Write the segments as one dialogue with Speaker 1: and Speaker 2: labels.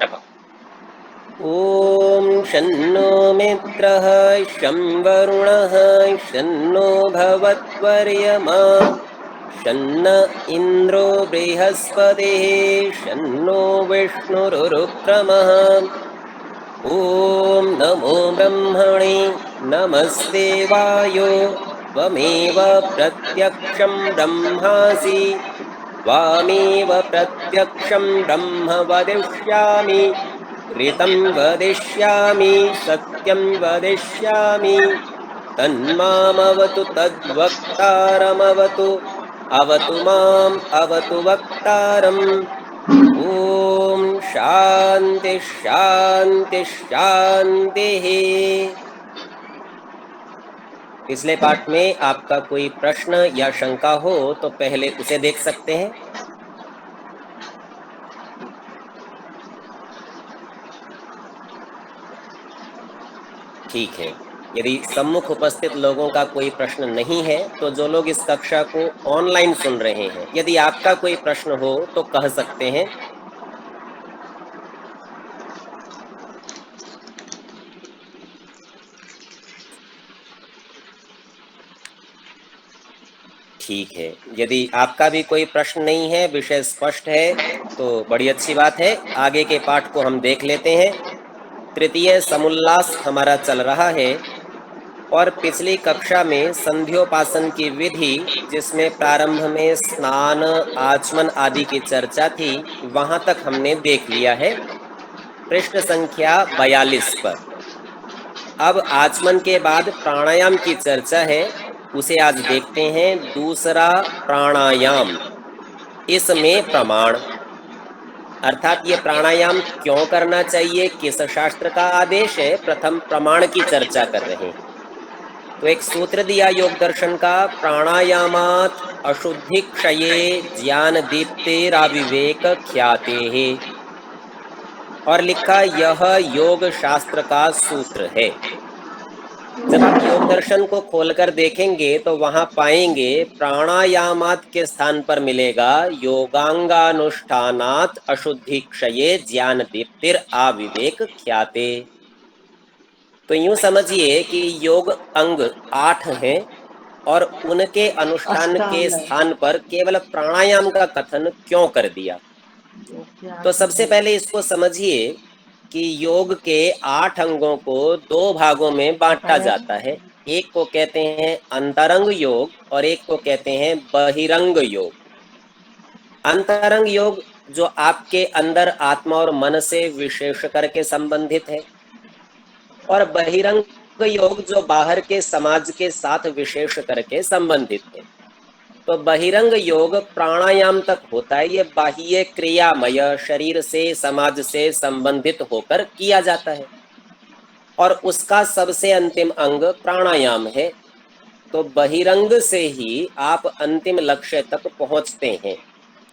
Speaker 1: ॐ शन्नो मित्रः शं वरुणः शन्नो भवत्वर्यमा शन्न इन्द्रो बृहस्पतिः शन्नो विष्णुरुक्रमः। ॐ नमो ब्रह्मणे नमस्ते वायो त्वमेव प्रत्यक्षं ब्रह्मासि त्वामेव प्रत्यक्षं ब्रह्म वदिष्यामि ऋतं वदिष्यामि सत्यं वदिष्यामि तन्मामवतु तद्वक्तारमवतु अवतु माम् अवतु वक्तारम्। ओम शांति शांति शांति। पिछले पाठ में आपका कोई प्रश्न या शंका हो तो पहले उसे देख सकते हैं। ठीक है, यदि सम्मुख उपस्थित लोगों का कोई प्रश्न नहीं है तो जो लोग इस कक्षा को ऑनलाइन सुन रहे हैं, यदि आपका कोई प्रश्न हो तो कह सकते हैं। ठीक है, यदि आपका भी कोई प्रश्न नहीं है, विषय स्पष्ट है, तो बड़ी अच्छी बात है। आगे के पाठ को हम देख लेते हैं। तृतीय समुल्लास हमारा चल रहा है और पिछली कक्षा में संध्योपासन की विधि, जिसमें प्रारंभ में स्नान आचमन आदि की चर्चा थी, वहां तक हमने देख लिया है, पृष्ठ संख्या 42 पर। अब आचमन के बाद प्राणायाम की चर्चा है, उसे आज देखते हैं। दूसरा प्राणायाम, इसमें प्रमाण, अर्थात ये प्राणायाम क्यों करना चाहिए, किस शास्त्र का आदेश है, प्रथम प्रमाण की चर्चा कर रहे हैं। तो एक सूत्र दिया योग दर्शन का, प्राणायामात अशुद्धि क्षये ज्ञान दीप्तेराविवेक ख्याते है, और लिखा यह योग शास्त्र का सूत्र है। जब आप योग दर्शन को खोलकर देखेंगे तो वहां पाएंगे प्राणायामात के स्थान पर मिलेगा योगांगानुष्ठानात अशुद्धि क्षये ज्ञान दीप्तिर आविवेक ख्याते। तो यूं समझिए कि योग अंग 8 हैं और उनके अनुष्ठान के स्थान पर केवल प्राणायाम का कथन क्यों कर दिया। तो सबसे पहले इसको समझिए कि योग के 8 अंगों को 2 भागों में बांटा जाता है। एक को कहते हैं अंतरंग योग और एक को कहते हैं बहिरंग योग। अंतरंग योग जो आपके अंदर आत्मा और मन से विशेष करके संबंधित है, और बहिरंग योग जो बाहर के समाज के साथ विशेष करके संबंधित है। तो बहिरंग योग प्राणायाम तक होता है, ये बाह्य क्रियामय शरीर से समाज से संबंधित होकर किया जाता है, और उसका सबसे अंतिम अंग प्राणायाम है। तो बहिरंग से ही आप अंतिम लक्ष्य तक पहुंचते हैं।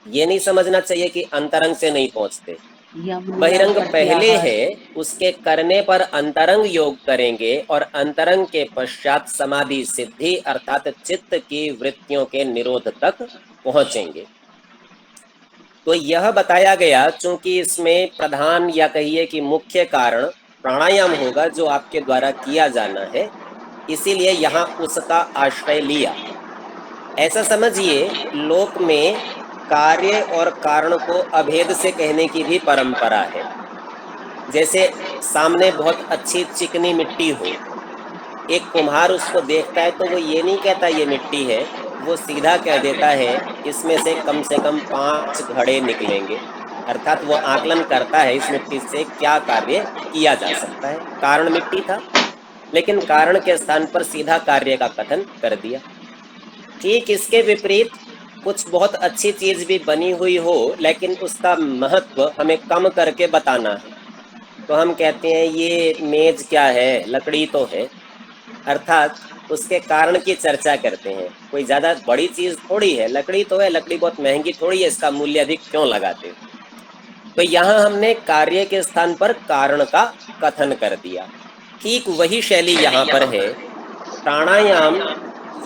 Speaker 1: ये नहीं समझना चाहिए कि अंतरंग से नहीं पहुंचते। बहिरंग पहले है, उसके करने पर अंतरंग योग करेंगे और अंतरंग के पश्चात समाधि सिद्धि अर्थात चित्त की वृत्तियों के निरोध तक पहुंचेंगे। तो यह बताया गया, चूंकि इसमें प्रधान या कहिए कि मुख्य कारण प्राणायाम होगा जो आपके द्वारा किया जाना है, इसीलिए यहाँ उसका आश्रय लिया। ऐसा समझिए, लोक में कार्य और कारण को अभेद से कहने की भी परंपरा है। जैसे सामने बहुत अच्छी चिकनी मिट्टी हो, एक कुम्हार उसको देखता है तो वो ये नहीं कहता ये मिट्टी है, वो सीधा कह देता है इसमें से कम 5 घड़े निकलेंगे। अर्थात वो आकलन करता है इस मिट्टी से क्या कार्य किया जा सकता है। कारण मिट्टी था, लेकिन कारण के स्थान पर सीधा कार्य का कथन कर दिया। ठीक इसके विपरीत कुछ बहुत अच्छी चीज भी बनी हुई हो, लेकिन उसका महत्व हमें कम करके बताना है, तो हम कहते हैं ये मेज क्या है, लकड़ी तो है। अर्थात उसके कारण की चर्चा करते हैं। कोई ज्यादा बड़ी चीज थोड़ी है, लकड़ी तो है, लकड़ी बहुत महंगी थोड़ी है, इसका मूल्य अधिक क्यों लगाते हो। तो यहाँ हमने कार्य के स्थान पर कारण का कथन कर दिया। ठीक वही शैली यहाँ पर है। प्राणायाम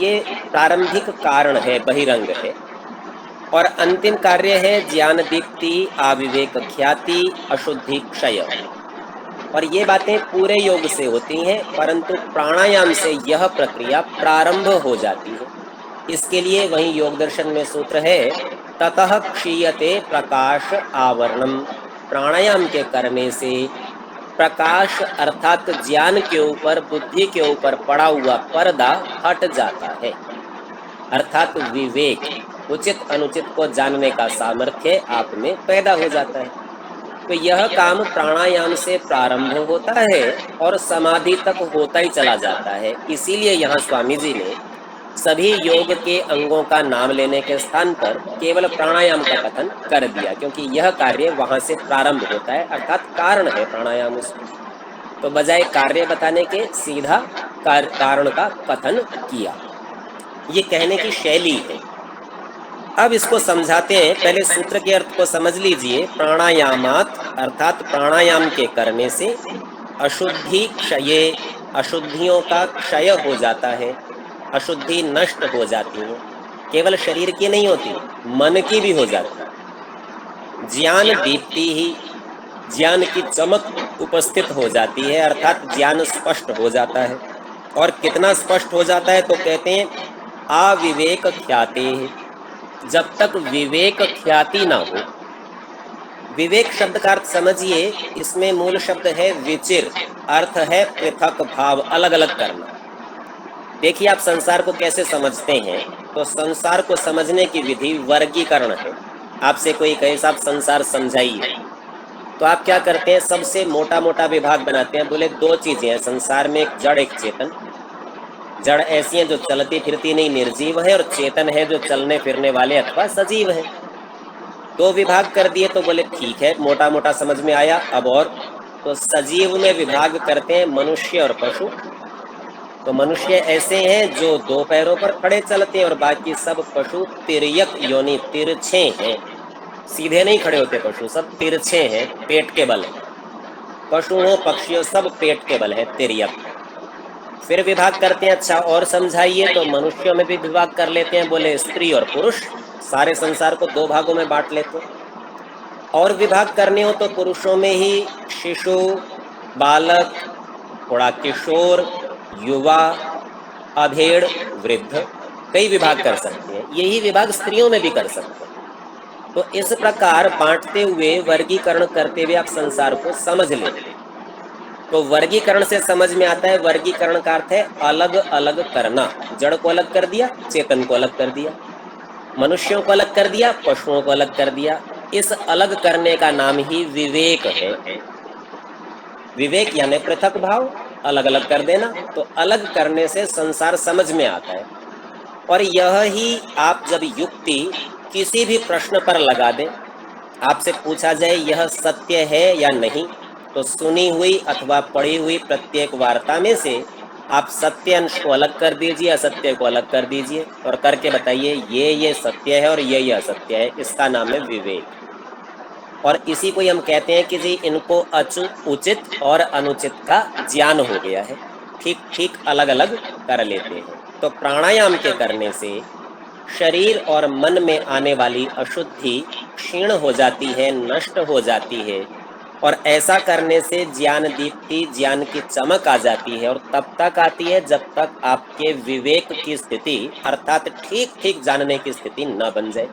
Speaker 1: ये प्रारंभिक कारण है, बहिरंग है, और अंतिम कार्य है ज्ञान दीप्ति, आविवेक ख्याति, अशुद्धि क्षय। और ये बातें पूरे योग से होती हैं, परंतु प्राणायाम से यह प्रक्रिया प्रारंभ हो जाती है। इसके लिए वही योग दर्शन में सूत्र है, ततः क्षीयते प्रकाश आवरणम। प्राणायाम के करने से प्रकाश अर्थात ज्ञान के ऊपर, बुद्धि के ऊपर पड़ा हुआ पर्दा हट जाता है, अर्थात विवेक, उचित अनुचित को जानने का सामर्थ्य आप में पैदा हो जाता है। तो यह काम प्राणायाम से प्रारंभ होता है और समाधि तक होता ही चला जाता है। इसीलिए यहाँ स्वामी जी ने सभी योग के अंगों का नाम लेने के स्थान पर केवल प्राणायाम का कथन कर दिया, क्योंकि यह कार्य वहां से प्रारंभ होता है, अर्थात कारण है प्राणायाम उसमें। तो बजाय कार्य बताने के सीधा कारण का कथन किया। ये कहने की शैली है। अब इसको समझाते हैं। पहले सूत्र के अर्थ को समझ लीजिए। प्राणायामात अर्थात प्राणायाम के करने से अशुद्धि क्षय, अशुद्धियों का क्षय हो जाता है, अशुद्धि नष्ट हो जाती है। केवल शरीर की नहीं होती, मन की भी हो जाती है। ज्ञान दीप्ति ही, ज्ञान की चमक उपस्थित हो जाती है, अर्थात ज्ञान स्पष्ट हो जाता है। और कितना स्पष्ट हो जाता है, तो कहते हैं अविवेक ख्याति। जब तक विवेक ख्याति ना हो। विवेक शब्द का अर्थ समझिए, इसमें मूल शब्द है विचिर, अर्थ है पृथक भाव, अलग अलग करना। देखिए आप संसार को कैसे समझते हैं, तो संसार को समझने की विधि वर्गीकरण है। आपसे कोई कहे साहब संसार समझाइए, तो आप क्या करते हैं, सबसे मोटा मोटा विभाग बनाते हैं। बोले दो चीजें हैं संसार में, एक जड़ एक चेतन। जड़ ऐसी है जो चलती फिरती नहीं, निर्जीव है, और चेतन है जो चलने फिरने वाले अथवा सजीव है। दो विभाग कर दिए तो बोले ठीक है, मोटा मोटा समझ में आया। अब और तो सजीव में विभाग करते हैं मनुष्य और पशु। तो मनुष्य ऐसे हैं जो दो पैरों पर खड़े चलते हैं, और बाकी सब पशु तिर्यक योनि, तिरछे हैं, सीधे नहीं खड़े होते पशु, सब तिरछे हैं, पेट के बल है। पशु हो पक्षी हो, सब पेट के बल है, तिर्यक। फिर विभाग करते हैं, अच्छा और समझाइए, तो मनुष्यों में भी विभाग कर लेते हैं। बोले स्त्री और पुरुष, सारे संसार को दो भागों में बांट लेते हैं। और विभाग करने हो तो पुरुषों में ही शिशु, बालक, थोड़ा किशोर, युवा, अधेड़, वृद्ध, कई विभाग कर सकते हैं। यही विभाग स्त्रियों में भी कर सकते हैं। तो इस प्रकार बांटते हुए, वर्गीकरण करते हुए आप संसार को समझ लेते हैं। तो वर्गीकरण से समझ में आता है, वर्गीकरण का अर्थ है अलग अलग करना। जड़ को अलग कर दिया, चेतन को अलग कर दिया, मनुष्यों को अलग कर दिया, पशुओं को अलग कर दिया। इस अलग करने का नाम ही विवेक है। विवेक यानी पृथक भाव, अलग अलग कर देना। तो अलग करने से संसार समझ में आता है। और यह ही आप जब युक्ति किसी भी प्रश्न पर लगा दें, आपसे पूछा जाए यह सत्य है या नहीं, तो सुनी हुई अथवा पढ़ी हुई प्रत्येक वार्ता में से आप सत्य अंश को अलग कर दीजिए, असत्य को अलग कर दीजिए, और करके बताइए ये सत्य है और ये असत्य है। इसका नाम है विवेक। और इसी को हम कहते हैं कि जी इनको उचित और अनुचित का ज्ञान हो गया है, ठीक ठीक अलग अलग कर लेते हैं। तो प्राणायाम के करने से शरीर और मन में आने वाली अशुद्धि क्षीण हो जाती है, नष्ट हो जाती है। और ऐसा करने से ज्ञान दीप्ति, ज्ञान की चमक आ जाती है। और तब तक आती है जब तक आपके विवेक की स्थिति, अर्थात ठीक ठीक जानने की स्थिति न बन जाए।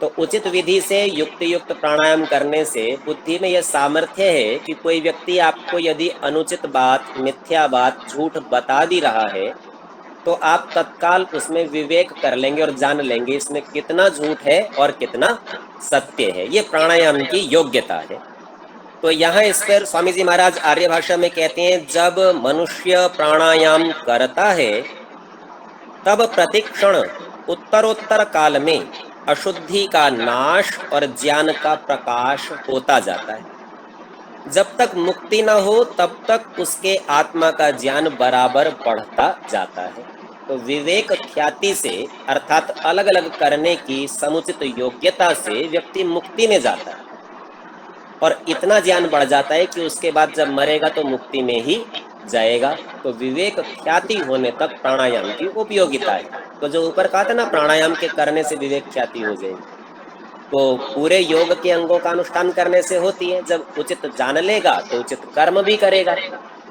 Speaker 1: तो उचित विधि से युक्त युक्त प्राणायाम करने से बुद्धि में यह सामर्थ्य है कि कोई व्यक्ति आपको यदि अनुचित बात, मिथ्या बात, झूठ बता भी रहा है, तो आप तत्काल उसमें विवेक कर लेंगे और जान लेंगे इसमें कितना झूठ है और कितना सत्य है। ये प्राणायाम की योग्यता है। तो यहाँ इस पर स्वामी जी महाराज आर्य भाषा में कहते हैं, जब मनुष्य प्राणायाम करता है तब प्रतिक्षण उत्तरोत्तर काल में अशुद्धि का नाश और ज्ञान का प्रकाश होता जाता है। जब तक मुक्ति न हो तब तक उसके आत्मा का ज्ञान बराबर बढ़ता जाता है। तो विवेक ख्याति से, अर्थात अलग अलग करने की समुचित योग्यता से व्यक्ति मुक्ति में जाता है। और इतना ज्ञान बढ़ जाता है कि उसके बाद जब मरेगा तो मुक्ति में ही जाएगा। तो विवेक ख्याति होने तक प्राणायाम की उपयोगिता है। तो जो ऊपर कहा था ना प्राणायाम के करने से विवेक ख्याति हो जाएगी, तो पूरे योग के अंगों का अनुष्ठान करने से होती है। जब उचित जान लेगा तो उचित कर्म भी करेगा,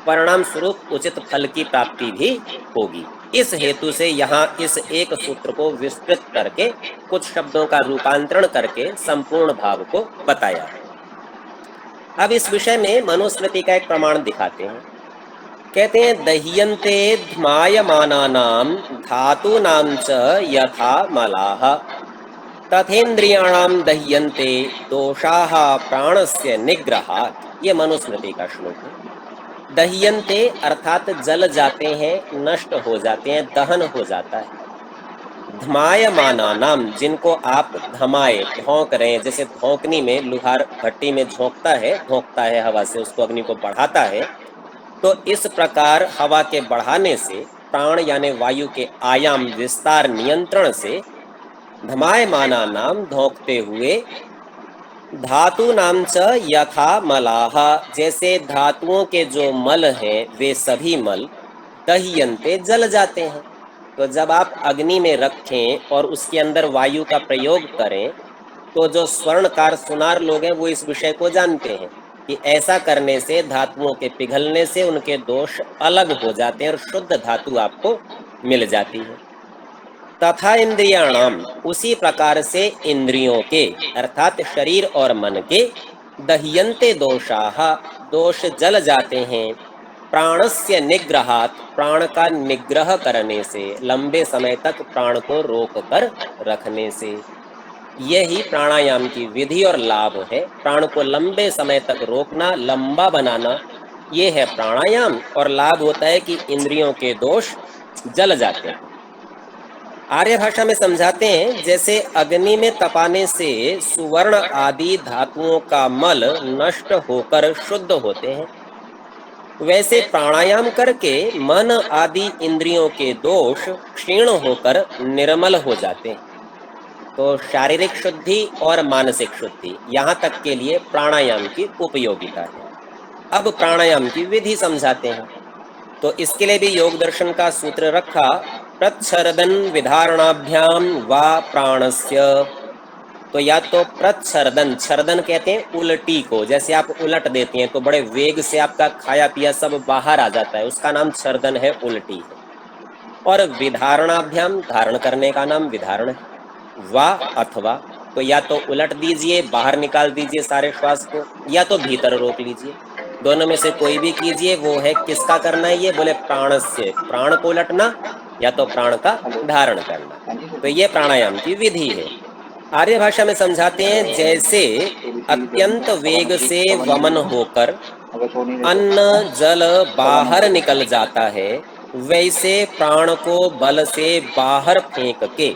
Speaker 1: परिणाम स्वरूप उचित फल की प्राप्ति भी होगी। इस हेतु से यहाँ इस एक सूत्र को विस्तृत करके कुछ शब्दों का रूपांतरण करके संपूर्ण भाव को बताया है। अब इस विषय में मनुस्मृति का एक प्रमाण दिखाते हैं। कहते हैं दह्यन्ते ध्मायमानानां धातूनां च यथा मलाः तथेन्द्रियाणां दह्यन्ते दोषाः प्राणस्य निग्रहात्। ये मनुस्मृति का श्लोक है। दह्यन्ते अर्थात जल जाते हैं, नष्ट हो जाते हैं, दहन हो जाता है। धमायमानानाम जिनको आप धमाए धोंक रहे हैं, जैसे धोंकनी में लुहार भट्टी में झोंकता है हवा से, उसको अग्नि को बढ़ाता है, तो इस प्रकार हवा के बढ़ाने से प्राण यानी वायु के आयाम विस्तार नियंत्रण से धमायमानानाम धोंकते हुए धातु नाम च यथा मलाह जैसे धातुओं के जो मल हैं वे सभी मल दह्यन्ते जल जाते हैं। तो जब आप अग्नि में रखें और उसके अंदर वायु का प्रयोग करें तो जो स्वर्णकार सुनार लोग हैं वो इस विषय को जानते हैं कि ऐसा करने से धातुओं के पिघलने से उनके दोष अलग हो जाते हैं और शुद्ध धातु आपको मिल जाती है। तथा इंद्रियाणाम उसी प्रकार से इंद्रियों के अर्थात शरीर और मन के दह्यन्ते दोषाः दोष जल जाते हैं प्राणस्य निग्रहात् प्राण का निग्रह करने से, लंबे समय तक प्राण को रोक कर रखने से। यही प्राणायाम की विधि और लाभ है। प्राण को लंबे समय तक रोकना, लंबा बनाना, ये है प्राणायाम। और लाभ होता है कि इंद्रियों के दोष जल जाते हैं। आर्य भाषा में समझाते हैं जैसे अग्नि में तपाने से सुवर्ण आदि धातुओं का मल नष्ट होकर शुद्ध होते हैं, वैसे प्राणायाम करके मन आदि इंद्रियों के दोष क्षीण होकर निर्मल हो जाते हैं। तो शारीरिक शुद्धि और मानसिक शुद्धि यहाँ तक के लिए प्राणायाम की उपयोगिता है। अब प्राणायाम की विधि समझाते हैं। तो इसके लिए भी योग दर्शन का सूत्र रखा, प्रच्छर्दन विधारणाभ्याम वा प्राणस्य। तो या तो प्रच्छर्दन, छर्दन कहते हैं उल्टी को, जैसे आप उलट देते हैं तो बड़े वेग से आपका खाया पिया सब बाहर आ जाता है, उसका नाम छर्दन है, उल्टी है। और विधारणाभ्याम, धारण करने का नाम विधारण है। वा अथवा, तो या तो उलट दीजिए, बाहर निकाल दीजिए सारे श्वास को, या तो भीतर रोक लीजिए। दोनों में से कोई भी कीजिए। वो है किसका करना है? ये बोले प्राण से, प्राण को उलटना या तो प्राण का धारण करना। तो ये प्राणायाम की विधि है। आर्य भाषा में समझाते हैं जैसे अत्यंत वेग से वमन होकर अन्न जल बाहर निकल जाता है, वैसे प्राण को बल से बाहर फेंक के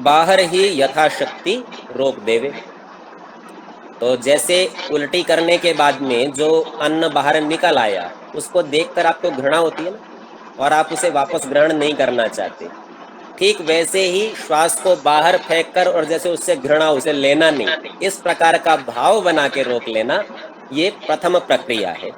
Speaker 1: बाहर ही यथाशक्ति रोक देवे। तो जैसे उल्टी करने के बाद में जो अन्न बाहर निकल आया उसको देखकर आपको घृणा होती है ना, और आप उसे वापस ग्रहण नहीं करना चाहते, ठीक वैसे ही श्वास को बाहर फेंककर और जैसे उससे घृणा, उसे लेना नहीं, इस प्रकार का भाव बना के रोक लेना, ये प्रथम प्रक्रिया है।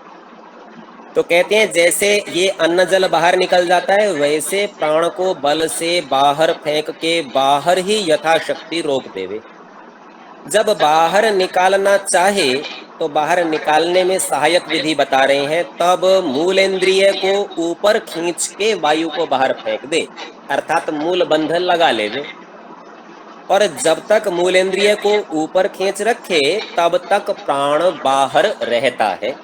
Speaker 1: तो कहते हैं जैसे ये अन्न जल बाहर निकल जाता है वैसे प्राण को बल से बाहर फेंक के बाहर ही यथाशक्ति रोक देवे। जब बाहर निकालना चाहे तो बाहर निकालने में सहायक विधि बता रहे हैं, तब मूलेंद्रिय को ऊपर खींच के वायु को बाहर फेंक दे, अर्थात मूल बंधन लगा लेवे। और जब तक मूलेंद्रिय को ऊपर खींच रखे तब तक प्राण बाहर रहता है।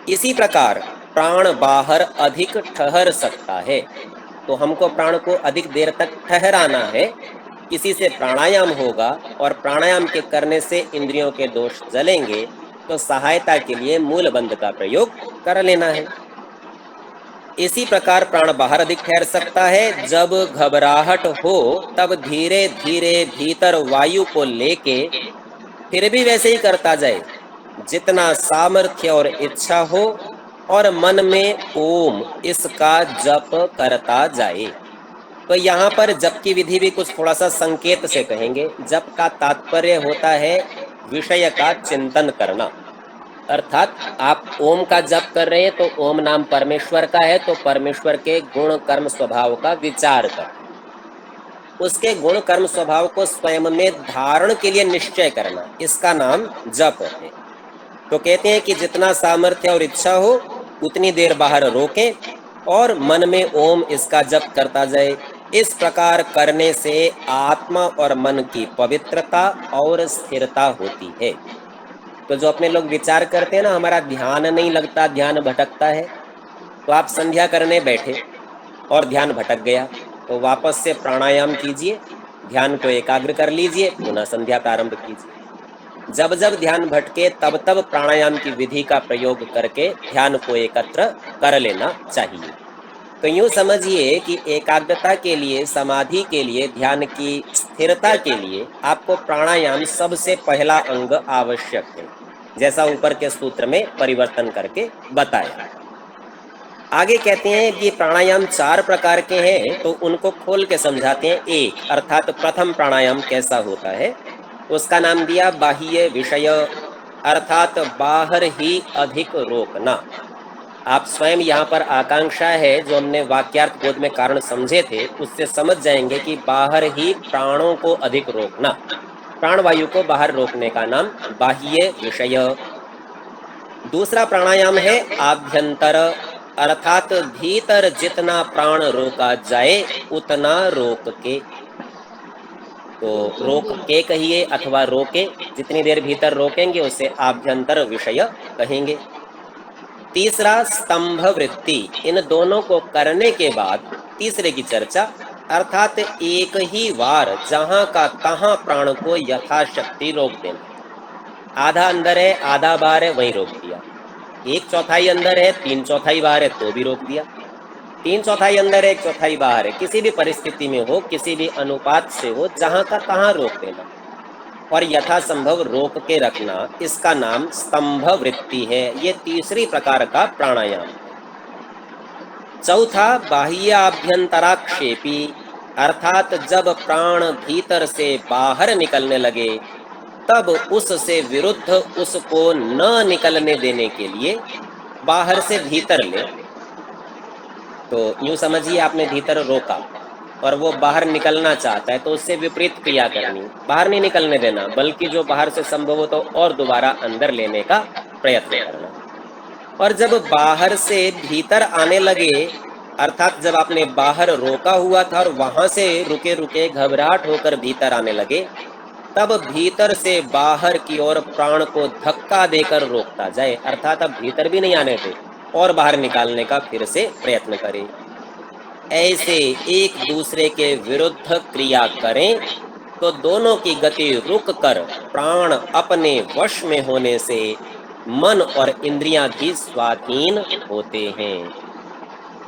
Speaker 1: इसी प्रकार प्राण बाहर अधिक ठहर सकता है। तो हमको प्राण को अधिक देर तक ठहराना है, इसी से प्राणायाम होगा। और प्राणायाम के करने से इंद्रियों के दोष जलेंगे, तो सहायता के लिए मूल बंध का प्रयोग कर लेना है। इसी प्रकार प्राण बाहर अधिक ठहर सकता है। जब घबराहट हो तब धीरे धीरे भीतर वायु को लेके फिर भी वैसे ही करता जाए, जितना सामर्थ्य और इच्छा हो, और मन में ओम इसका जप करता जाए। तो यहाँ पर जप की विधि भी कुछ थोड़ा सा संकेत से कहेंगे। जप का तात्पर्य होता है विषय का चिंतन करना, अर्थात आप ओम का जप कर रहे हैं तो ओम नाम परमेश्वर का है, तो परमेश्वर के गुण कर्म स्वभाव का विचार कर, उसके गुण कर्म स्वभाव को स्वयं में धारण के लिए निश्चय करना, इसका नाम जप है। तो कहते हैं कि जितना सामर्थ्य और इच्छा हो उतनी देर बाहर रोके और मन में ओम इसका जप करता जाए। इस प्रकार करने से आत्मा और मन की पवित्रता और स्थिरता होती है। तो जो अपने लोग विचार करते हैं ना, हमारा ध्यान नहीं लगता, ध्यान भटकता है, तो आप संध्या करने बैठे और ध्यान भटक गया, तो वापस से प्राणायाम कीजिए, ध्यान को एकाग्र कर लीजिए, पुनः संध्या प्रारंभ कीजिए। जब जब ध्यान भटके तब तब प्राणायाम की विधि का प्रयोग करके ध्यान को एकत्र कर लेना चाहिए। तो यूं समझिए कि एकाग्रता के लिए, समाधि के लिए, ध्यान की स्थिरता के लिए आपको प्राणायाम सबसे पहला अंग आवश्यक है, जैसा ऊपर के सूत्र में परिवर्तन करके बताया। आगे कहते हैं कि प्राणायाम 4 प्रकार के हैं, तो उनको खोल के समझाते हैं। एक अर्थात प्रथम प्राणायाम कैसा होता है, उसका नाम दिया बाह्य विषय, अर्थात बाहर ही अधिक रोकना। आप स्वयं यहाँ पर आकांक्षा है, जो हमने वाक्यार्थ बोध में कारण समझे थे, उससे समझ जाएंगे कि बाहर ही प्राणों को अधिक रोकना, प्राणवायु को बाहर रोकने का नाम बाह्य विषय। दूसरा प्राणायाम है आभ्यंतर, अर्थात भीतर जितना प्राण रोका जाए उतना रोक के। तो रोक के कहिए अथवा रोके, जितनी देर भीतर रोकेंगे उसे आभ्यंतर विषय कहेंगे। तीसरा स्तंभ वृत्ति। इन दोनों को करने के बाद तीसरे की चर्चा, अर्थात एक ही बार जहां का तहां प्राण को यथाशक्ति रोक देना। आधा अंदर है, आधा बाहर है, वहीं रोक दिया। 1/4 अंदर है, 3/4 बाहर है, तो भी रोक दिया। 3/4 अंदर है, 1/4 बाहर है, किसी भी परिस्थिति में हो, किसी भी अनुपात से हो, जहां का तहां रोक देना और यथासंभव रोक के रखना, इसका नाम स्तंभ वृत्ति है। ये तीसरी प्रकार का प्राणायाम है। चौथा बाह्याभ्यंतराक्षेपी, अर्थात जब प्राण भीतर से बाहर निकलने लगे तब उससे विरुद्ध उसको न निकलने देने के लिए बाहर से भीतर ले। तो यूं समझिए आपने भीतर रोका और वो बाहर निकलना चाहता है, तो उससे विपरीत क्रिया करनी, बाहर नहीं निकलने देना, बल्कि जो बाहर से संभव हो तो और दोबारा अंदर लेने का प्रयत्न करना। और जब बाहर से भीतर आने लगे, अर्थात जब आपने बाहर रोका हुआ था और वहां से रुके रुके घबराहट होकर भीतर आने लगे, तब भीतर से बाहर की ओर प्राण को धक्का देकर रोकता जाए, अर्थात अब भीतर भी नहीं आने दे और बाहर निकालने का फिर से प्रयत्न करें। ऐसे एक दूसरे के विरुद्ध क्रिया करें तो दोनों की गति रुक कर प्राण अपने वश में होने से मन और इंद्रियां भी स्वाधीन होते हैं।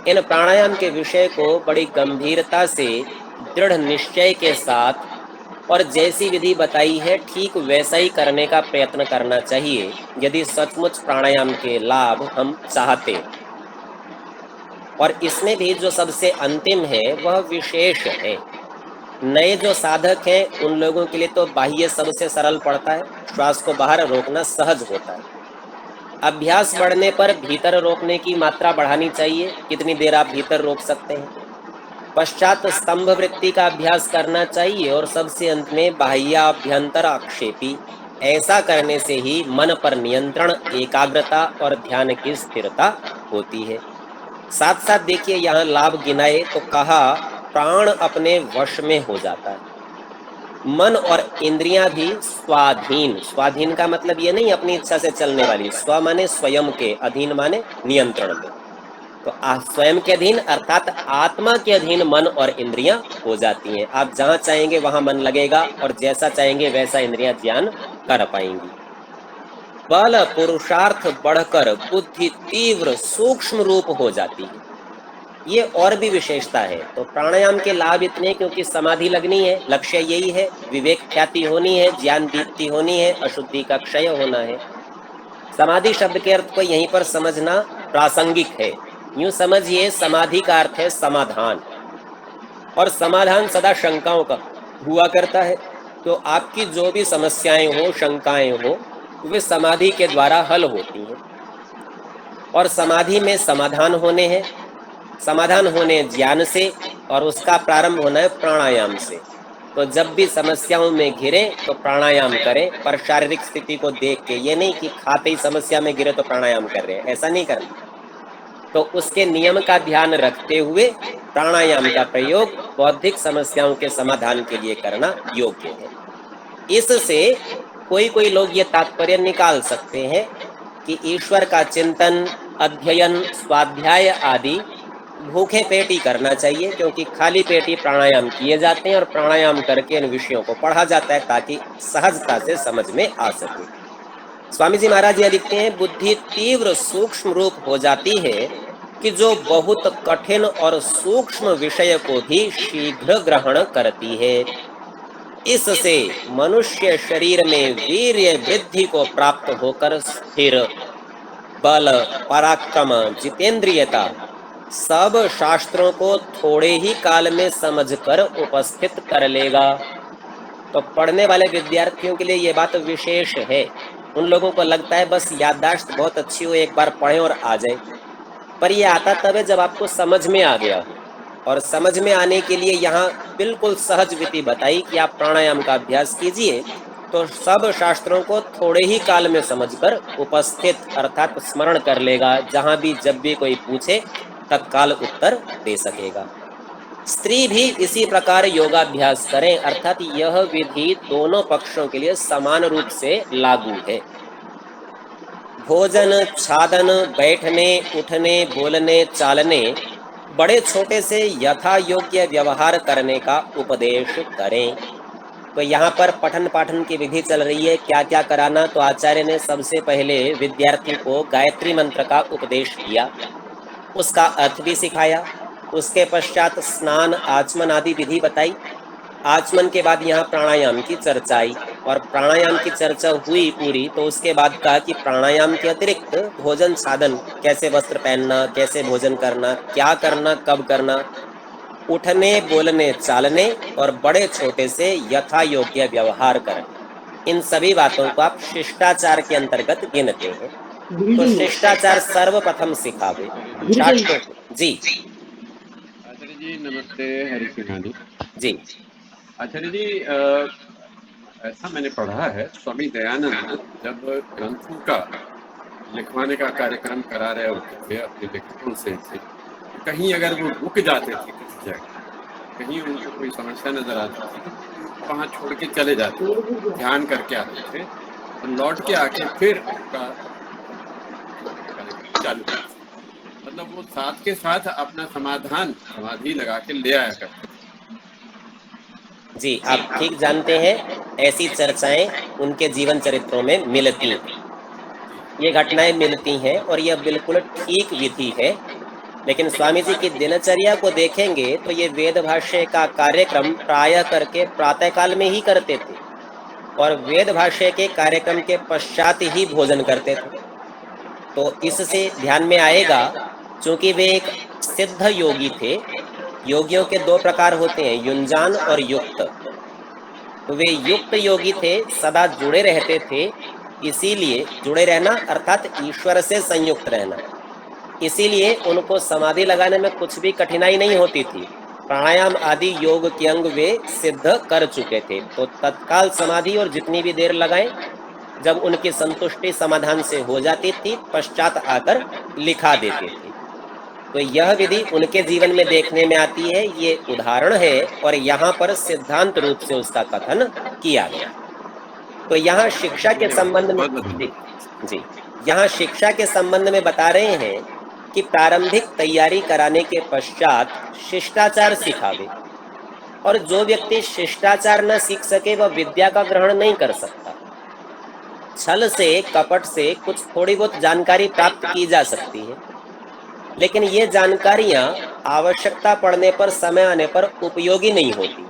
Speaker 1: इन प्राणायाम के विषय को बड़ी गंभीरता से, दृढ़ निश्चय के साथ और जैसी विधि बताई है ठीक वैसा ही करने का प्रयत्न करना चाहिए, यदि सचमुच प्राणायाम के लाभ हम चाहते। और इसमें भी जो सबसे अंतिम है वह विशेष है। नए जो साधक हैं उन लोगों के लिए तो बाह्य सबसे सरल पड़ता है, श्वास को बाहर रोकना सहज होता है। अभ्यास बढ़ने पर भीतर रोकने की मात्रा बढ़ानी चाहिए, कितनी देर आप भीतर रोक सकते हैं। पश्चात स्तंभ वृत्ति का अभ्यास करना चाहिए और सबसे अंत में बाह्याभ्यंतर आक्षेपी। ऐसा करने से ही मन पर नियंत्रण, एकाग्रता और ध्यान की स्थिरता होती है। साथ साथ देखिए यहाँ लाभ गिनाए तो कहा प्राण अपने वश में हो जाता है, मन और इंद्रियां भी स्वाधीन। स्वाधीन का मतलब ये नहीं अपनी इच्छा से चलने वाली, स्व माने स्वयं के, अधीन माने नियंत्रण में। तो स्वयं के अधीन अर्थात आत्मा के अधीन मन और इंद्रियां हो जाती हैं। आप जहां चाहेंगे वहां मन लगेगा और जैसा चाहेंगे वैसा इंद्रियां ज्ञान कर पाएंगी। बल पुरुषार्थ बढ़कर बुद्धि तीव्र सूक्ष्म रूप हो जाती है। ये और भी विशेषता है। तो प्राणायाम के लाभ इतने, क्योंकि समाधि लगनी है, लक्ष्य यही है, विवेक ख्याति होनी है, ज्ञान दीप्ति होनी है, अशुद्धि का क्षय होना है। समाधि शब्द के अर्थ को यहीं पर समझना प्रासंगिक है। यूं समझिए समाधि का अर्थ है समाधान, और समाधान सदा शंकाओं का हुआ करता है। तो आपकी जो भी समस्याएं हो, शंकाएं हो, वे समाधि के द्वारा हल होती हैं। और समाधि में समाधान होने हैं, समाधान होने ज्ञान से, और उसका प्रारंभ होना है प्राणायाम से। तो जब भी समस्याओं में घिरे तो प्राणायाम करें, पर शारीरिक स्थिति को देख के, ये नहीं कि खाते ही समस्या में घिरे तो प्राणायाम कर रहे हैं, ऐसा नहीं करना। तो उसके नियम का ध्यान रखते हुए प्राणायाम का प्रयोग बौद्धिक समस्याओं के समाधान के लिए करना योग्य है। इससे कोई कोई लोग ये तात्पर्य निकाल सकते हैं कि ईश्वर का चिंतन, अध्ययन, स्वाध्याय आदि भूखे पेट ही करना चाहिए, क्योंकि खाली पेट ही प्राणायाम किए जाते हैं और प्राणायाम करके इन विषयों को पढ़ा जाता है ताकि सहजता से समझ में आ सके। स्वामी जी महाराज यह लिखते हैं, बुद्धि तीव्र सूक्ष्म रूप हो जाती है कि जो बहुत कठिन और सूक्ष्म विषय को भी शीघ्र ग्रहण करती है। इससे मनुष्य शरीर में वीर्य वृद्धि को प्राप्त होकर स्थिर, बल, पराक्रम, जितेंद्रियता सब शास्त्रों को थोड़े ही काल में समझकर उपस्थित कर लेगा। तो पढ़ने वाले विद्यार्थियों के लिए ये बात विशेष है। उन लोगों को लगता है बस याददाश्त बहुत अच्छी हो, एक बार पढ़ें और आ जाए, पर ये आता तब है जब आपको समझ में आ गया हो। और समझ में आने के लिए यहाँ बिल्कुल सहज विधि बताई कि आप प्राणायाम का अभ्यास कीजिए तो सब शास्त्रों को थोड़े ही काल में समझकर उपस्थित अर्थात स्मरण कर लेगा, जहां भी जब भी कोई पूछे तत्काल उत्तर दे सकेगा। स्त्री भी इसी प्रकार योगाभ्यास करें, अर्थात यह विधि दोनों पक्षों के लिए समान रूप से लागू है। भोजन, छादन, बैठने, उठने, बोलने, चालने, बड़े छोटे से यथा योग्य व्यवहार करने का उपदेश करें। तो यहाँ पर पठन पाठन की विधि चल रही है, क्या क्या कराना। तो आचार्य ने सबसे पहले विद्यार्थी को गायत्री मंत्र का उपदेश किया, उसका अर्थ भी सिखाया। उसके पश्चात स्नान, आचमन आदि विधि बताई। आचमन के बाद यहाँ प्राणायाम की चर्चा आई, और प्राणायाम की चर्चा हुई पूरी तो उसके बाद कहा कि प्राणायाम के अतिरिक्त भोजन साधन, कैसे वस्त्र पहनना, कैसे भोजन करना, क्या करना, कब करना, उठने, बोलने, चालने और बड़े छोटे से यथा योग्य व्यवहार करना, इन सभी बातों को आप शिष्टाचार के अंतर्गत गिनते हैं। तो शिष्टाचार सर्वप्रथम सिखावे छात्रों को। जी
Speaker 2: आचार्य जी नमस्ते। हरि सिंहानी
Speaker 1: जी।
Speaker 2: आचार्य जी, ऐसा मैंने पढ़ा है, स्वामी दयानंद जब ग्रंथों का लिखवाने का कार्यक्रम करा रहे होते थे अपने लेखकों से थे, तो कहीं अगर वो रुक जाते थे किसी जगह, कहीं उनको कोई समस्या नजर आती थी तो वो वहां छोड़ के चले जाते थे, ध्यान करके आते थे और लौट के आके फिर उनका लिखवाने का कार्यक्रम चालू करते थे। मतलब वो साथ के साथ अपना समाधान समाधि लगा के ले आया करते थे।
Speaker 1: जी, आप ठीक जानते हैं, ऐसी चर्चाएं उनके जीवन चरित्रों में मिलती हैं, ये घटनाएं मिलती हैं और यह बिल्कुल ठीक विधि है। लेकिन स्वामी जी की दिनचर्या को देखेंगे तो ये वेद भाष्य का कार्यक्रम प्रायः करके प्रातःकाल में ही करते थे और वेद भाष्य के कार्यक्रम के पश्चात ही भोजन करते थे। तो इससे ध्यान में आएगा, चूंकि वे एक सिद्ध योगी थे, योगियों के दो प्रकार होते हैं, युंजान और युक्त। तो वे युक्त योगी थे, सदा जुड़े रहते थे, इसीलिए जुड़े रहना अर्थात ईश्वर से संयुक्त रहना, इसीलिए उनको समाधि लगाने में कुछ भी कठिनाई नहीं होती थी। प्राणायाम आदि योग के अंग वे सिद्ध कर चुके थे, तो तत्काल समाधि और जितनी भी देर लगाएं, जब उनकी संतुष्टि समाधान से हो जाती थी पश्चात आकर लिखा देते थे। तो यह विधि उनके जीवन में देखने में आती है, ये उदाहरण है और यहाँ पर सिद्धांत रूप से उसका कथन किया गया। तो यहाँ शिक्षा के संबंध में जी यहाँ शिक्षा के संबंध में बता रहे हैं कि प्रारंभिक तैयारी कराने के पश्चात शिष्टाचार सिखावे, और जो व्यक्ति शिष्टाचार न सीख सके वह विद्या का ग्रहण नहीं कर सकता। छल से, कपट से कुछ थोड़ी बहुत जानकारी प्राप्त की जा सकती है, लेकिन ये जानकारियां आवश्यकता पड़ने पर, समय आने पर उपयोगी नहीं होती।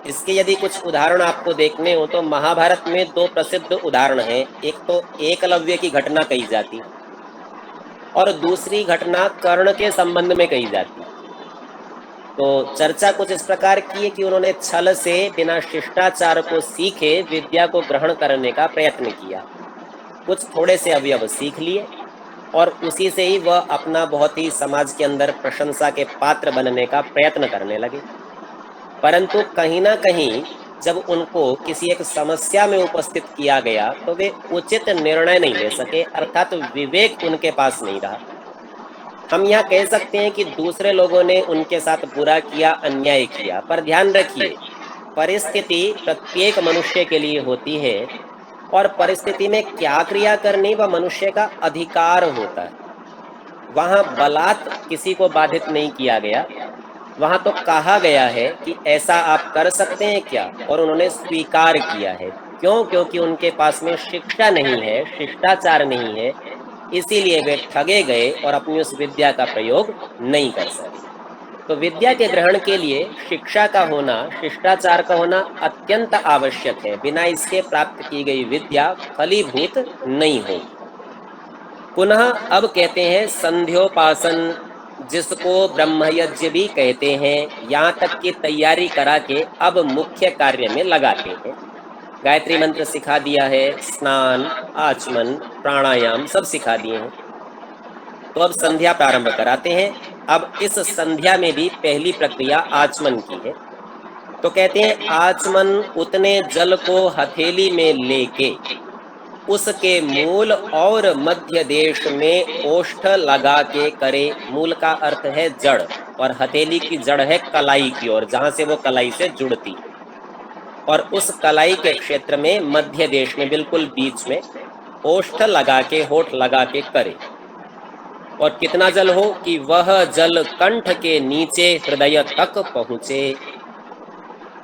Speaker 1: इसके यदि कुछ उदाहरण आपको देखने हो तो महाभारत में दो प्रसिद्ध उदाहरण हैं। एक तो एकलव्य की घटना कही जाती और दूसरी घटना कर्ण के संबंध में कही जाती। तो चर्चा कुछ इस प्रकार की है कि उन्होंने छल से, बिना शिष्टाचार को सीखे विद्या को ग्रहण करने का प्रयत्न किया। कुछ थोड़े से अवयव सीख लिए और उसी से ही वह अपना बहुत ही समाज के अंदर प्रशंसा के पात्र बनने का प्रयत्न करने लगे। परंतु कहीं न कहीं जब उनको किसी एक समस्या में उपस्थित किया गया, तो वे उचित निर्णय नहीं ले सके, अर्थात विवेक उनके पास नहीं रहा। हम यहाँ कह सकते हैं कि दूसरे लोगों ने उनके साथ बुरा किया, अन्याय किया, पर ध्यान रखिए, परिस्थिति प्रत्येक मनुष्य के लिए होती है और परिस्थिति में क्या क्रिया करनी वह मनुष्य का अधिकार होता है। वहाँ बलात् किसी को बाधित नहीं किया गया, वहाँ तो कहा गया है कि ऐसा आप कर सकते हैं क्या, और उन्होंने स्वीकार किया है। क्यों? क्योंकि उनके पास में शिक्षा नहीं है, शिष्टाचार नहीं है, इसीलिए वे ठगे गए और अपनी उस विद्या का प्रयोग नहीं कर सके। तो विद्या के ग्रहण के लिए शिक्षा का होना, शिष्टाचार का होना अत्यंत आवश्यक है। बिना इसके प्राप्त की गई विद्या फलीभूत नहीं होगी। पुनः अब कहते हैं संध्योपासन, जिसको ब्रह्मयज्ञ भी कहते हैं, यहाँ तक की तैयारी करा के अब मुख्य कार्य में लगाते हैं। गायत्री मंत्र सिखा दिया है, स्नान, आचमन, प्राणायाम सब सिखा दिए हैं। तो अब संध्या प्रारंभ कराते हैं। अब इस संध्या में भी पहली प्रक्रिया आचमन की है। तो कहते हैं आचमन उतने जल को हथेली में लेके उसके मूल और मध्य देश में ओष्ठ लगा के करे। मूल का अर्थ है जड़, और हथेली की जड़ है कलाई की ओर, जहां से वो कलाई से जुड़ती, और उस कलाई के क्षेत्र में मध्य देश में बिल्कुल बीच में ओष्ठ लगा के, होठ लगा के करे। और कितना जल हो कि वह जल कंठ के नीचे हृदय तक पहुंचे,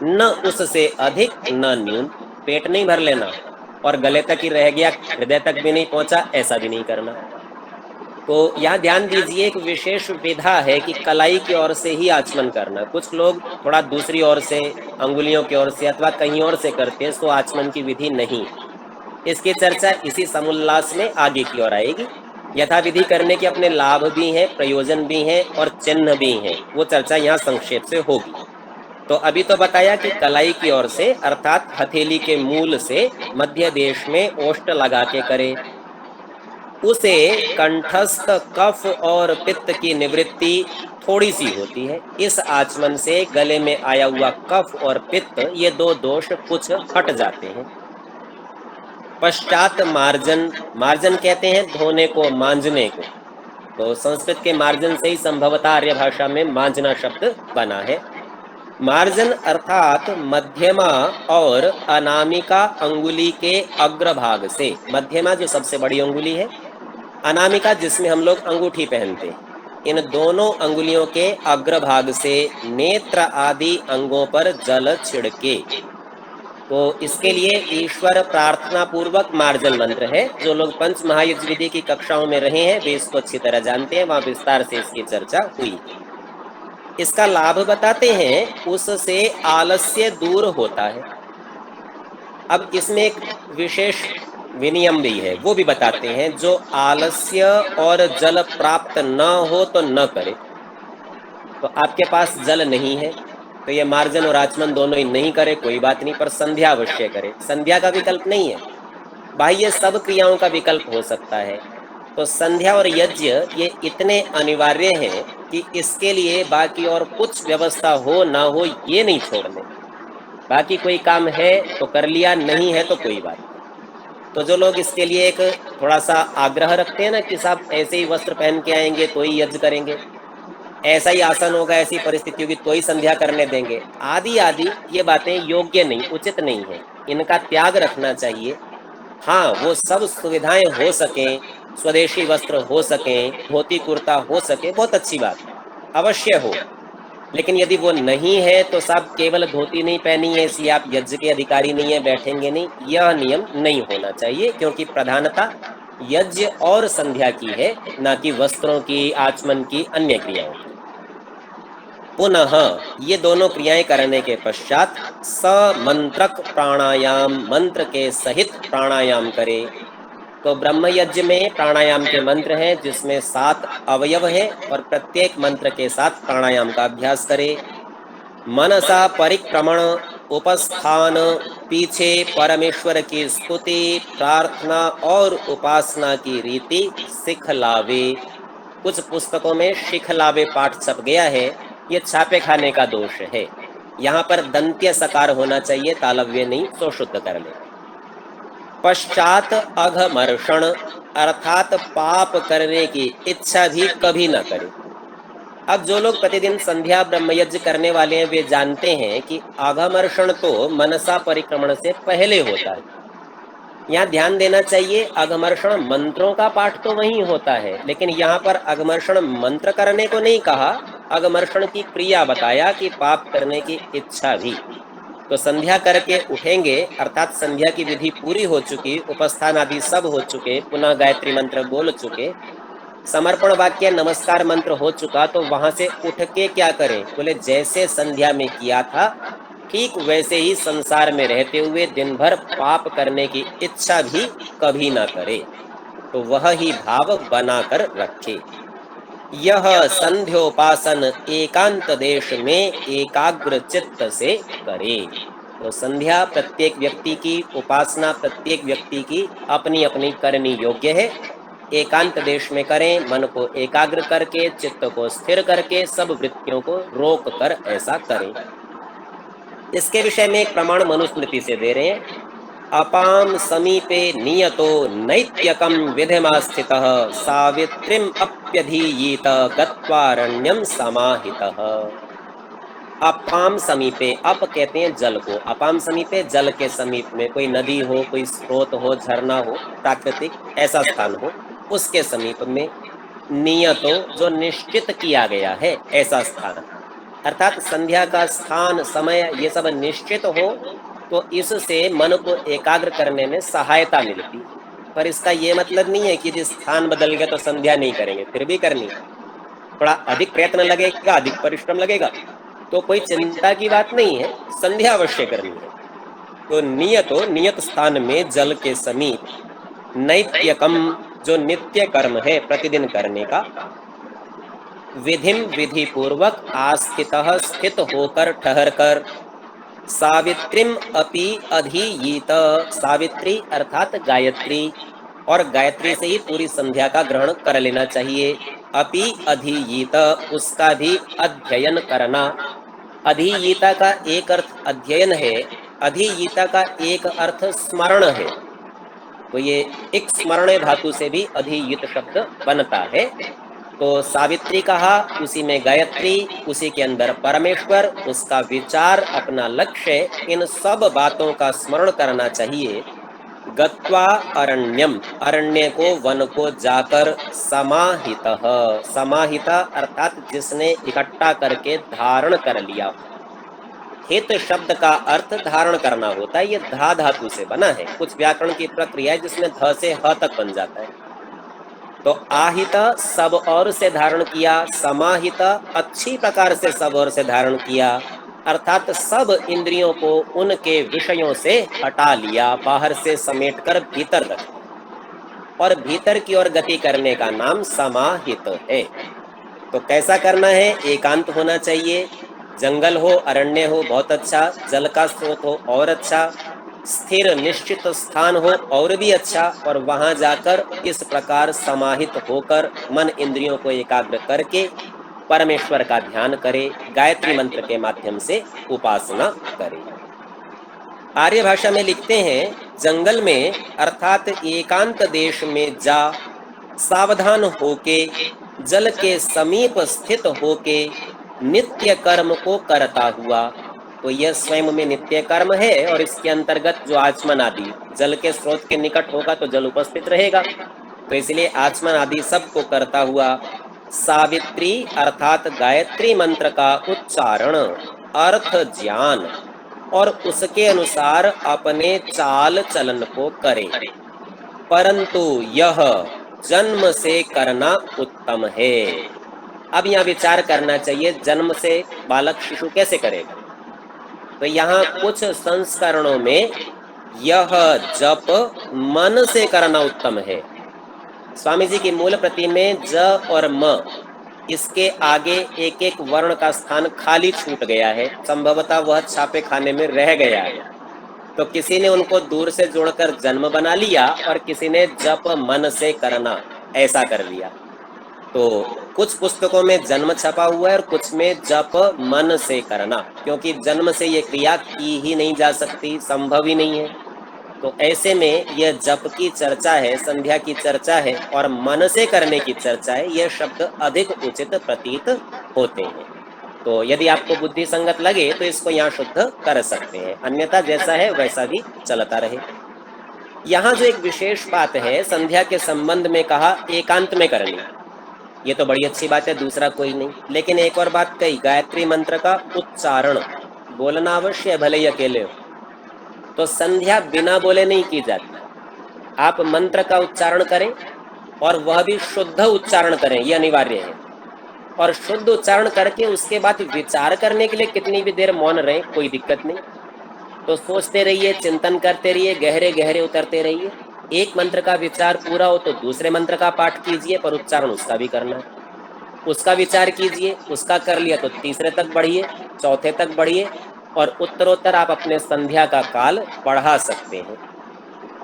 Speaker 1: न उससे अधिक न न्यून। पेट नहीं भर लेना और गले तक ही रह गया, हृदय तक भी नहीं पहुंचा, ऐसा भी नहीं करना। तो यहाँ ध्यान दीजिए, एक विशेष विधा है कि कलाई की ओर से ही आचमन करना। कुछ लोग थोड़ा दूसरी ओर से, अंगुलियों की ओर से अथवा कहीं और से करते हैं, तो आचमन की विधि नहीं। इसकी चर्चा इसी समुल्लास में आगे की ओर आएगी। यथाविधि करने के अपने लाभ भी हैं, प्रयोजन भी हैं और चिन्ह भी हैं, वो चर्चा यहाँ संक्षेप से होगी। तो अभी तो बताया कि कलाई की ओर से अर्थात हथेली के मूल से मध्य देश में ओष्ठ लगा के करे। उसे कंठस्थ कफ और पित्त की निवृत्ति थोड़ी सी होती है। इस आचमन से गले में आया हुआ कफ और पित्त, ये दो दोष कुछ हट जाते हैं। पश्चात मार्जन, मार्जन कहते हैं धोने को, मांजने को। तो संस्कृत के मार्जन से ही संभवतः आर्य भाषा में मांजना शब्द बना है। मार्जन अर्थात मध्यमा और अनामिका अंगुली के अग्रभाग से, मध्यमा जो सबसे बड़ी अंगुली है, अनामिका जिसमें हम लोग अंगूठी पहनते हैं, इन दोनों अंगुलियों के अग्रभाग से नेत्र आदि अंगों पर जल छिड़के। तो इसके लिए ईश्वर प्रार्थना पूर्वक मार्जन मंत्र है। जो लोग पंच महायुज विधि की कक्षाओं में रहे हैं वे इसको अच्छी तरह जानते हैं, वहां विस्तार से इसकी चर्चा हुई। इसका लाभ बताते हैं, उससे आलस्य दूर होता है। अब इसमें एक विशेष विनियम भी है, वो भी बताते हैं। जो आलस्य और जल प्राप्त न हो तो न करे। तो आपके पास जल नहीं है तो ये मार्जन और आचमन दोनों ही नहीं करे, कोई बात नहीं, पर संध्या अवश्य करे। संध्या का विकल्प नहीं है, बाह्य सब क्रियाओं का विकल्प हो सकता है। तो संध्या और यज्ञ ये इतने अनिवार्य हैं कि इसके लिए बाकी और कुछ व्यवस्था हो ना हो ये नहीं छोड़ने। बाकी कोई काम है तो कर लिया, नहीं है तो कोई बात नहीं। तो जो लोग इसके लिए एक थोड़ा सा आग्रह रखते हैं ना कि साहब ऐसे ही वस्त्र पहन के आएंगे तो ही यज्ञ करेंगे, ऐसा ही आसन होगा, ऐसी परिस्थिति होगी तो ही संध्या करने देंगे, आदि आदि, ये बातें योग्य नहीं, उचित नहीं है। इनका त्याग रखना चाहिए। हाँ, वो सब सुविधाएं हो सकें, स्वदेशी वस्त्र हो सकें, धोती कुर्ता हो सके, बहुत अच्छी बात अवश्य हो। लेकिन यदि वो नहीं है तो साहब केवल धोती नहीं पहनी है इसलिए आप यज्ञ के अधिकारी नहीं है, बैठेंगे नहीं, यह नियम नहीं होना चाहिए। क्योंकि प्रधानता यज्ञ और संध्या की है, ना कि वस्त्रों की, आचमन की, अन्य क्रियाओं की। पुनः ये दोनों क्रियाएं करने के पश्चात समंत्रक प्राणायाम, मंत्र के सहित प्राणायाम करे। तो ब्रह्म यज्ञ में प्राणायाम के मंत्र हैं जिसमें 7 अवयव हैं और प्रत्येक मंत्र के साथ प्राणायाम का अभ्यास करे। मनसा परिक्रमण, उपस्थान, पीछे परमेश्वर की स्तुति, प्रार्थना और उपासना की रीति सिखलावे, कुछ पुस्तकों में शिखलावे पाठ छप गया है, ये छापे खाने का दोष है। यहाँ पर दंत्य सकार होना चाहिए, तालव्य नहीं, सो शुद्ध कर ले। पश्चात अघमर्षण अर्थात पाप करने की इच्छा भी कभी न करे। अब जो लोग प्रतिदिन संध्या ब्रह्मयज्ञ करने वाले हैं वे जानते हैं कि अघमर्षण तो मनसा परिक्रमण से पहले होता है। यहाँ ध्यान देना चाहिए, अघमर्षण मंत्रों का पाठ तो वहीं होता है, लेकिन यहाँ पर अघमर्षण मंत्र करने को नहीं कहा, अघमर्षण की क्रिया बताया कि पाप करने की इच्छा भी। तो संध्या करके उठेंगे, अर्थात संध्या की विधि पूरी हो चुकी, उपस्थान आदि सब हो चुके, पुनः गायत्री मंत्र बोल चुके, समर्पण वाक्य नमस्कार मंत्र हो चुका, तो वहां से उठ के क्या करें? बोले जैसे संध्या में किया था ठीक वैसे ही संसार में रहते हुए दिन भर पाप करने की इच्छा भी कभी ना करे, तो वह ही भाव बनाकर रखे। यह संध्योपासन एकांत देश में एकाग्र चित्त से करे। तो संध्या प्रत्येक व्यक्ति की, उपासना प्रत्येक व्यक्ति की अपनी अपनी करनी योग्य है। एकांत देश में करें, मन को एकाग्र करके, चित्त को स्थिर करके, सब वृत्तियों को रोक कर ऐसा करें। इसके विषय में एक प्रमाण मनुस्मृति से दे रहे हैं। अपाम समीपे नियतो नैत्यकम विधिमास्थितः सावित्रीम अप्यधीयीत गत्वारण्यम समाहितः। अपाम समीपे, अप कहते हैं जल को, अपाम समीपे जल के समीप में, कोई नदी हो, कोई स्रोत हो, झरना हो, प्राकृतिक ऐसा स्थान हो, उसके समीप में, नियतो जो निश्चित किया गया है ऐसा स्थान, अर्थात संध्या का स्थान समय ये सब निश्चित हो, तो इससे मन को एकाग्र करने में सहायता मिलती। पर इसका ये मतलब नहीं है कि यदि स्थान बदल गया तो संध्या नहीं करेंगे, फिर भी करनी, थोड़ा अधिक प्रयत्न लगेगा, अधिक परिश्रम लगेगा, तो कोई चिंता की बात नहीं है, संध्या अवश्य करनी है। तो नियतो, नियत स्थान में जल के समीप, नैत्यकम जो नित्य कर्म है प्रतिदिन करने का, विधिम विधि पूर्वक आस्थितः स्थित होकर ठहर कर, सावित्रीम अपि अधियीत, सावित्री अर्थात गायत्री, और गायत्री से ही पूरी संध्या का ग्रहण कर लेना चाहिए। अपि अधियीत उसका भी अध्ययन करना। अधियीता का एक अर्थ अध्ययन है, अधियीता का एक अर्थ स्मरण है, तो ये एक स्मरण धातु से भी अधियीत शब्द बनता है। तो सावित्री कहा, उसी में गायत्री, उसी के अंदर परमेश्वर, उसका विचार, अपना लक्ष्य, इन सब बातों का स्मरण करना चाहिए। गत्वा अरण्यम, अरण्य को, वन को जाकर, समाहितः, समाहिता अर्थात जिसने इकट्ठा करके धारण कर लिया। हित शब्द का अर्थ धारण करना होता है, ये धा धातु से बना है, कुछ व्याकरण की प्रक्रिया है जिसमें ध से ह तक बन जाता है। तो आहित सब और से धारण किया, समाहित अच्छी प्रकार से सब और से धारण किया, अर्थात सब इंद्रियों को उनके विषयों से हटा लिया, बाहर से समेटकर भीतर रख, और भीतर की ओर गति करने का नाम समाहित है। तो कैसा करना है? एकांत होना चाहिए, जंगल हो, अरण्य हो, बहुत अच्छा, जल का स्रोत हो और अच्छा, स्थिर निश्चित स्थान हो और भी अच्छा, और वहां जाकर इस प्रकार समाहित होकर मन इंद्रियों को एकाग्र करके परमेश्वर का ध्यान करे, गायत्री मंत्र के माध्यम से उपासना करे। आर्य भाषा में लिखते हैं, जंगल में अर्थात एकांत देश में जा, सावधान होके, जल के समीप स्थित होके, नित्य कर्म को करता हुआ। तो यह स्वयं में नित्य कर्म है, और इसके अंतर्गत जो आचमन आदि, जल के स्रोत के निकट होगा तो जल उपस्थित रहेगा, तो इसलिए आचमन आदि सबको करता हुआ, सावित्री अर्थात गायत्री मंत्र का उच्चारण, अर्थ ज्ञान, और उसके अनुसार अपने चाल चलन को करे। परंतु यह जन्म से करना उत्तम है। अब यहाँ विचार करना चाहिए, जन्म से बालक शिशु कैसे करेगा? तो यहाँ कुछ संस्करणों में यह जप मन से करना उत्तम है। स्वामी जी की मूल प्रति में ज और म, इसके आगे एक एक वर्ण का स्थान खाली छूट गया है, संभवतः वह छापे खाने में रह गया है, तो किसी ने उनको दूर से जोड़कर जन्म बना लिया, और किसी ने जप मन से करना, ऐसा कर लिया। तो कुछ पुस्तकों में जन्म छपा हुआ है और कुछ में जप मन से करना, क्योंकि जन्म से ये क्रिया की ही नहीं जा सकती, संभव ही नहीं है। तो ऐसे में यह जप की चर्चा है, संध्या की चर्चा है और मन से करने की चर्चा है, यह शब्द अधिक उचित प्रतीत होते हैं। तो यदि आपको बुद्धि संगत लगे तो इसको यहाँ शुद्ध कर सकते हैं, अन्यथा जैसा है वैसा भी चलता रहे। यहाँ जो एक विशेष बात है संध्या के संबंध में कहा एकांत में करनी, ये तो बड़ी अच्छी बात है, दूसरा कोई नहीं। लेकिन एक और बात कही, गायत्री मंत्र का उच्चारण बोलना अवश्य, भले ही अकेले हो। तो संध्या बिना बोले नहीं की जाती, आप मंत्र का उच्चारण करें और वह भी शुद्ध उच्चारण करें, यह अनिवार्य है। और शुद्ध उच्चारण करके उसके बाद विचार करने के लिए कितनी भी देर मौन रहे, कोई दिक्कत नहीं। तो सोचते रहिए, चिंतन करते रहिए, गहरे गहरे उतरते रहिए। एक मंत्र का विचार पूरा हो तो दूसरे मंत्र का पाठ कीजिए, पर उच्चारण उसका भी करना है। उसका विचार कीजिए, उसका कर लिया तो तीसरे तक बढ़िए, चौथे तक बढ़िए और उत्तरोत्तर आप अपने संध्या का काल बढ़ा सकते हैं।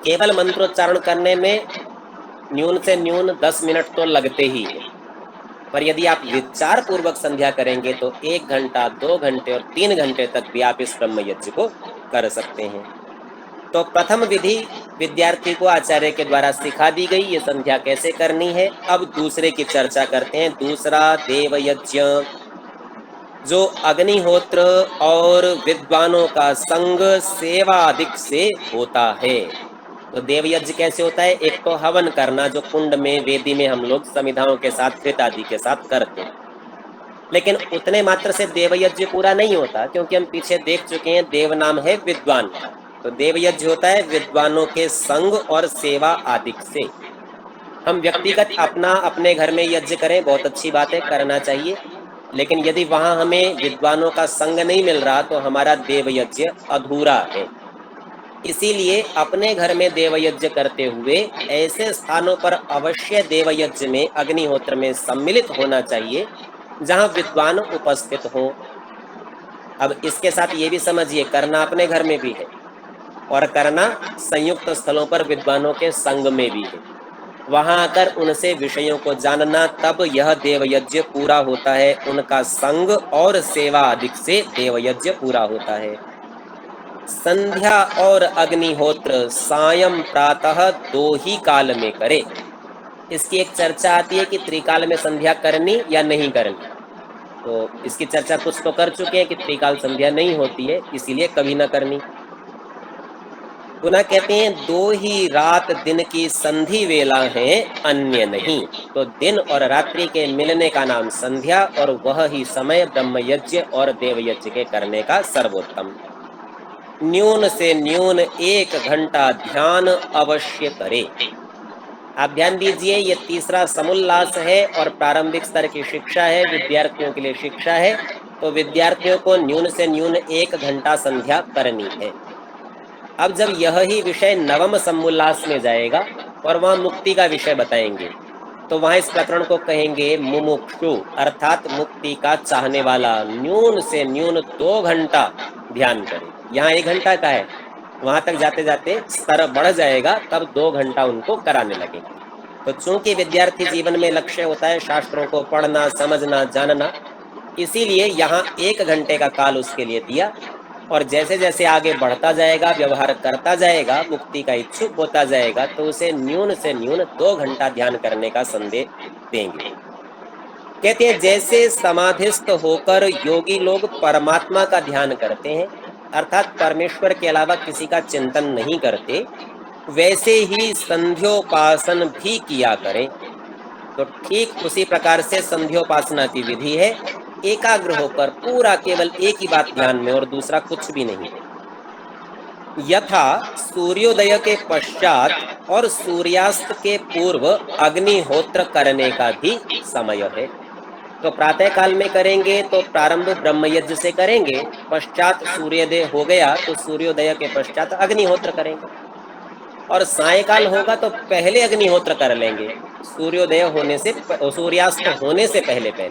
Speaker 1: केवल मंत्रोच्चारण करने में न्यून से न्यून 10 मिनट तो लगते ही है, पर यदि आप विचार पूर्वक संध्या करेंगे तो 1 घंटा, 2 घंटे और 3 घंटे तक भी आप इस ब्रह्म यज्ञ को कर सकते हैं। तो प्रथम विधि विद्यार्थी को आचार्य के द्वारा सिखा दी गई, ये संध्या कैसे करनी है। अब दूसरे की चर्चा करते हैं। दूसरा देव यज्ञ, जो अग्निहोत्र और विद्वानों का संग सेवा अधिक से होता है। तो देव यज्ञ कैसे होता है, एक तो हवन करना, जो कुंड में वेदी में हम लोग समिधाओं के साथ कृत आदि के साथ करते हैं। लेकिन उतने मात्र से देव यज्ञ पूरा नहीं होता, क्योंकि हम पीछे देख चुके हैं देव नाम है विद्वान। तो देव यज्ञ होता है विद्वानों के संग और सेवा आदि से। हम व्यक्तिगत अपना अपने घर में यज्ञ करें, बहुत अच्छी बात है, करना चाहिए। लेकिन यदि वहां हमें विद्वानों का संग नहीं मिल रहा तो हमारा देव यज्ञ अधूरा है। इसीलिए अपने घर में देव यज्ञ करते हुए ऐसे स्थानों पर अवश्य देव यज्ञ में अग्निहोत्र में सम्मिलित होना चाहिए जहां विद्वान उपस्थित हो। अब इसके साथ ये भी समझिए, करना अपने घर में भी है और करना संयुक्त स्थलों पर विद्वानों के संग में भी है। वहां आकर उनसे विषयों को जानना, तब यह देव यज्ञ पूरा होता है। उनका संग और सेवा अधिक से देव यज्ञ पूरा होता है। संध्या और अग्निहोत्र सायं प्रातः 2 ही काल में करे। इसकी एक चर्चा आती है कि त्रिकाल में संध्या करनी या नहीं करनी। तो इसकी चर्चा कुछ तो कर चुके हैं कि त्रिकाल संध्या नहीं होती है, इसीलिए कभी ना करनी। पुनः कहते हैं 2 ही रात दिन की संधि वेला है, अन्य नहीं। तो दिन और रात्रि के मिलने का नाम संध्या, और वह ही समय ब्रह्म यज्ञ और देव यज्ञ के करने का सर्वोत्तम। न्यून से न्यून 1 घंटा ध्यान अवश्य करे। आप ध्यान दीजिए, ये तीसरा समुल्लास है और प्रारंभिक स्तर की शिक्षा है, विद्यार्थियों के लिए शिक्षा है। तो विद्यार्थियों को न्यून से न्यून 1 घंटा संध्या करनी है। अब जब यह ही विषय नवम समुल्लास में जाएगा और वहां मुक्ति का विषय बताएंगे, तो वहां इस प्रकरण को कहेंगे मुमुक्षु, अर्थात मुक्ति का चाहने वाला न्यून से न्यून 2 घंटा ध्यान करे। यहाँ 1 घंटा का है, वहां तक जाते जाते स्तर बढ़ जाएगा, तब 2 घंटा उनको कराने लगेंगे। तो चूंकि विद्यार्थी जीवन में लक्ष्य होता है शास्त्रों को पढ़ना, समझना, जानना, इसीलिए यहाँ 1 घंटे का काल उसके लिए दिया। और जैसे जैसे आगे बढ़ता जाएगा, व्यवहार करता जाएगा, मुक्ति का इच्छुक होता जाएगा, तो उसे न्यून से न्यून 2 घंटा ध्यान करने का संदेश देंगे। कहते हैं जैसे समाधिस्थ होकर योगी लोग परमात्मा का ध्यान करते हैं, अर्थात परमेश्वर के अलावा किसी का चिंतन नहीं करते, वैसे ही संध्योपासन भी किया करें। तो ठीक उसी प्रकार से संध्योपासना की विधि है, एकाग्र होकर पूरा केवल एक ही बात ध्यान में और दूसरा कुछ भी नहीं। यथा सूर्योदय के पश्चात और सूर्यास्त के पूर्व अग्निहोत्र करने का भी समय है। तो प्रातः काल में करेंगे तो प्रारंभ ब्रह्म यज्ञ से करेंगे, पश्चात सूर्योदय हो गया तो सूर्योदय के पश्चात अग्निहोत्र करेंगे, और सायकाल होगा तो पहले अग्निहोत्र कर लेंगे, सूर्योदय होने से, सूर्यास्त होने से पहले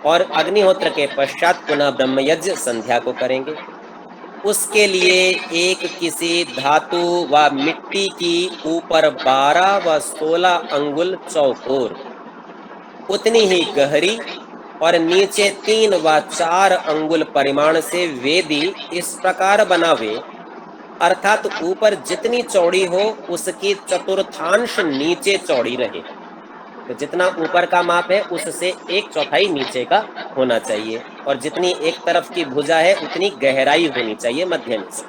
Speaker 1: और अग्निहोत्र के पश्चात पुनः ब्रह्मयज्ञ संध्या को करेंगे। उसके लिए एक किसी धातु व मिट्टी की ऊपर 12 व 16 अंगुल चौकोर, उतनी ही गहरी और नीचे 3 व 4 अंगुल परिमाण से वेदी इस प्रकार बनावे, अर्थात ऊपर जितनी चौड़ी हो उसकी चतुर्थांश नीचे चौड़ी रहे। तो जितना ऊपर का माप है उससे 1/4 नीचे का होना चाहिए, और जितनी एक तरफ की भुजा है उतनी गहराई होनी चाहिए मध्य में से।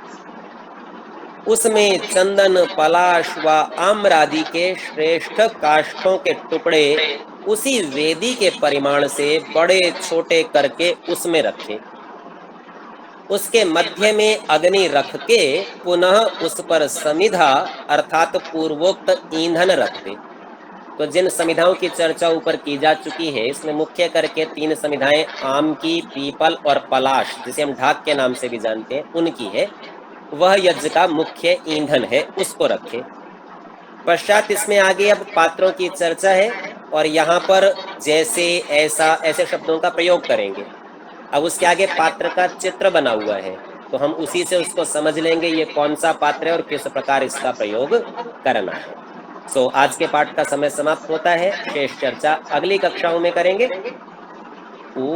Speaker 1: उसमें चंदन, पलाश व आम्र आदि के श्रेष्ठ काष्ठों के टुकड़े उसी वेदी के परिमाण से बड़े छोटे करके उसमें रखे। उसके मध्य में अग्नि रख के पुनः उस पर समिधा अर्थात पूर्वोक्त ईंधन रख दे। तो जिन समिधाओं की चर्चा ऊपर की जा चुकी है, इसमें मुख्य करके 3 समिधाएं आम की, पीपल और पलाश, जिसे हम ढाक के नाम से भी जानते हैं, उनकी है। वह यज्ञ का मुख्य ईंधन है, उसको रखे। पश्चात इसमें आगे अब पात्रों की चर्चा है, और यहाँ पर जैसे, ऐसा, ऐसे शब्दों का प्रयोग करेंगे। अब उसके आगे पात्र का चित्र बना हुआ है, तो हम उसी से उसको समझ लेंगे ये कौन सा पात्र है और किस प्रकार इसका प्रयोग करना है। आज के पाठ का समय समाप्त होता है। शेष चर्चा अगली कक्षाओं में करेंगे। ओ